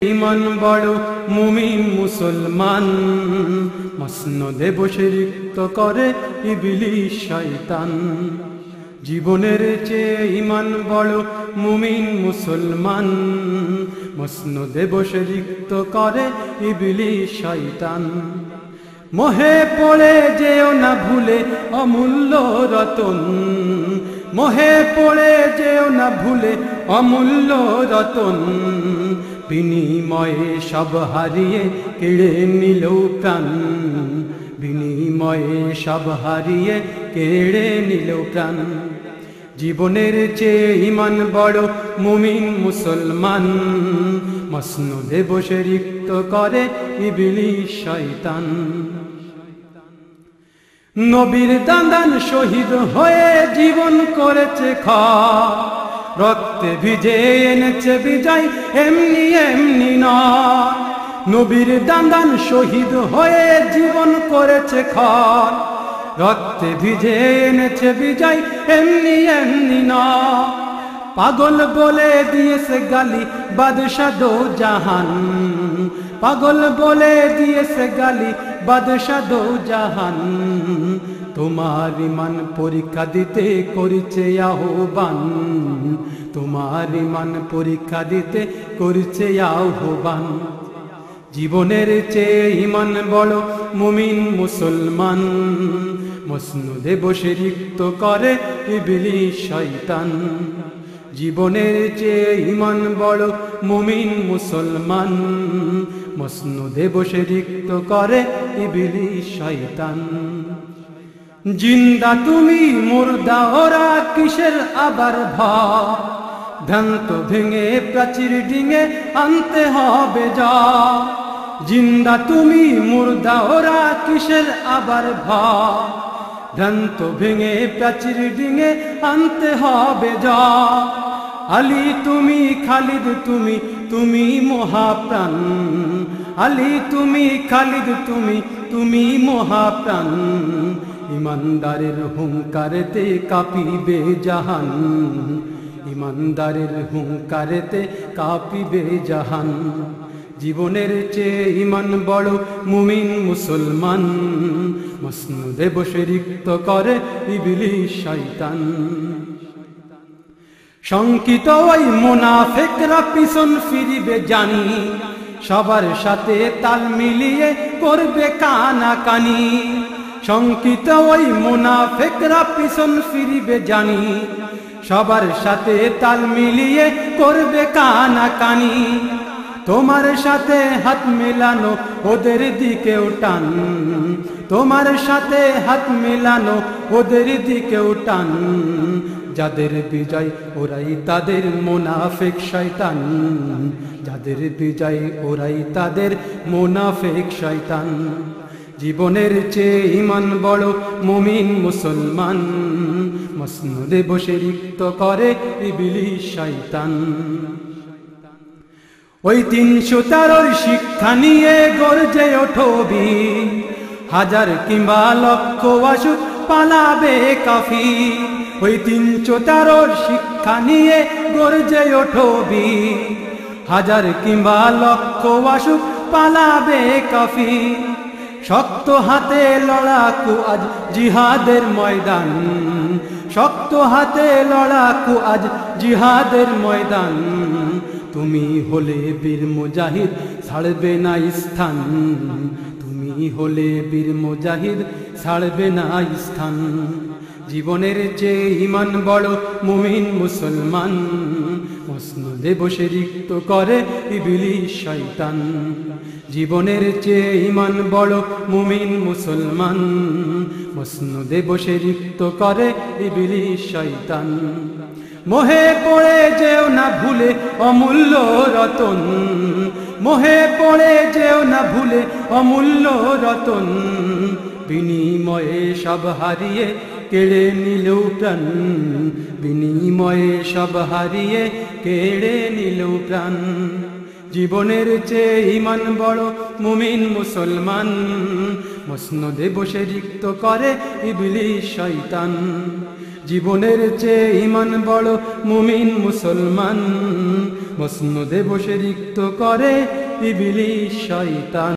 ইমান বড় মুমিন মুসলমান, মসনদে বসে রিক্ত করে ইবলিস শয়তান। জীবনের চেয়ে ইমান বড় মুমিন মুসলমান, মসনদে বসে রিক্ত করে ইবলিস শয়তান। মোহে পড়ে যেও না ভুলে অমূল্য রতন, মোহে পড়ে যেও না ভুলে অমূল্য রতন। বিনিময়ে সব হারিয়ে কেড়ে নিল প্রাণ, বিনিময়ে সব হারিয়ে কেড়ে নিল প্রাণ। জীবনের চেয়ে ইমান বড় মুমিন মুসলমান, মসনদে বসে রিক্ত করে ইবলিস শয়তান। নবীর দাদান শহীদ হয়ে জীবন করেছে ক্ষয়, রক্তে ভিজে এনেছে বিজয় এমনি এমনি নয়। নবীর দাদান শহীদ হয়ে জীবন করেছে ক্ষয়, রক্তে ভিজে এনেছে বিজয় এমনি এমনি নয়। পাগল বলে দিয়েছে গালি বাদশা দো জাহান, পাগল বলে দিয়েছে গালি বাদশা দো জাহান। তোমার ইমান পরীক্ষা দিতে করেছে আহ্বান, তোমার ইমান পরীক্ষা দিতে করেছে আহ্বান। জীবনের চেয়ে ইমান বড় মুমিন মুসলমান, মসনদে বসে রিক্ত করে ইবলিস শয়তান। জীবনের চেয়ে ইমান বড় মুমিন মুসলমান, মসনদে বসে রিক্ত করে ইবলিস শয়তান। জিন্দা তুমি মুর্দা ওরা কিসের আবার ভয়, ভ্রান্ত ভেঙে প্রাচীর ডিঙে আনতে হবে যা। জিন্দা তুমি মুর্দা ওরা কিসের আবার ভয়, ভ্রান্ত ভেঙে প্রাচীর ডিঙে আনতে হবে যা। আলী তুমি খালিদ তুমি, তুমি মহাপ্রাণ, আলী তুমি খালিদ তুমি, তুমি মহাপ্রাণ। ইমানদারের হুঙ্কারেতে কাঁপিবে জাহান, ইমানদারের হুঙ্কারেতে কাঁপিবে জাহান। জীবনের চেয়ে ইমান বড় মুমিন মুসলমান, মসনদে বসে রিক্ত করে ইবলিস শয়তান। শঙ্কিত ওই মুনাফিকরা পিছন ফিরিবে জানি, সবার সাথে তাল মিলিয়ে করবে কানাকানি। শঙ্কিত ওই মুনাফিকরা পিছন ফিরিবে জানি, সবার সাথে তাল মিলিয়ে করবে কানাকানি। তোমার সাথে হাত মেলানো ওদের দিকেও টান, তোমার সাথে হাত মেলানো ওদের দিকেও টান। যাদের বিজয় ওরাই তাদের মুনাফিক শয়তান, যাদের বিজয় ওরাই তাদের মুনাফিক শয়তান। জীবনের চেয়ে ইমান বড় মুমিন মুসলমান, মসনদে বসে রিক্ত করে ইবলিস শয়তান। ওই ৩১৩ শিক্ষা নিয়ে গর্জে ওঠো বীর, হাজার কিংবা লক্ষ আসুক পালাবে কাফির। ওই ৩১৩ শিক্ষা নিয়ে গর্জে ওঠো বীর, হাজার কিংবা লক্ষ আসুক পালাবে কাফির। শক্ত হাতে লড়াকু আজ জিহাদের ময়দান, শক্ত হাতে লড়াকু আজ জিহাদের ময়দান। তুমি হলে বীর মুজাহিদ ছাড়বে না স্থান, তুমি হলে বীর মুজাহিদ ছাড়বে না স্থান। জীবনের চেয়ে ইমান বড় মুমিন মুসলমান, মসনদে বসে রিক্ত করে ইবলিস শয়তান। জীবনের চেয়ে ইমান বড় মুমিন মুসলমান, মসনদে বসে রিক্ত করে ইবলিস শয়তান। মোহে পড়ে যেও না ভুলে অমূল্য রতন, মোহে পড়ে যেও না ভুলে অমূল্য রতন। বিনিময়ে সব হারিয়ে কেড়ে নিল প্রাণ, বিনিময়ে সব হারিয়ে কেড়ে নিল প্রাণ। জীবনের চেয়ে ইমান বড় মুমিন মুসলমান, মসনদে বসে রিক্ত করে ইবলিস শয়তান। জীবনের চেয়ে ঈমান বড় মুমিন মুসলমান। মসনদে বসে রিক্ত করে ইবলিস শয়তান।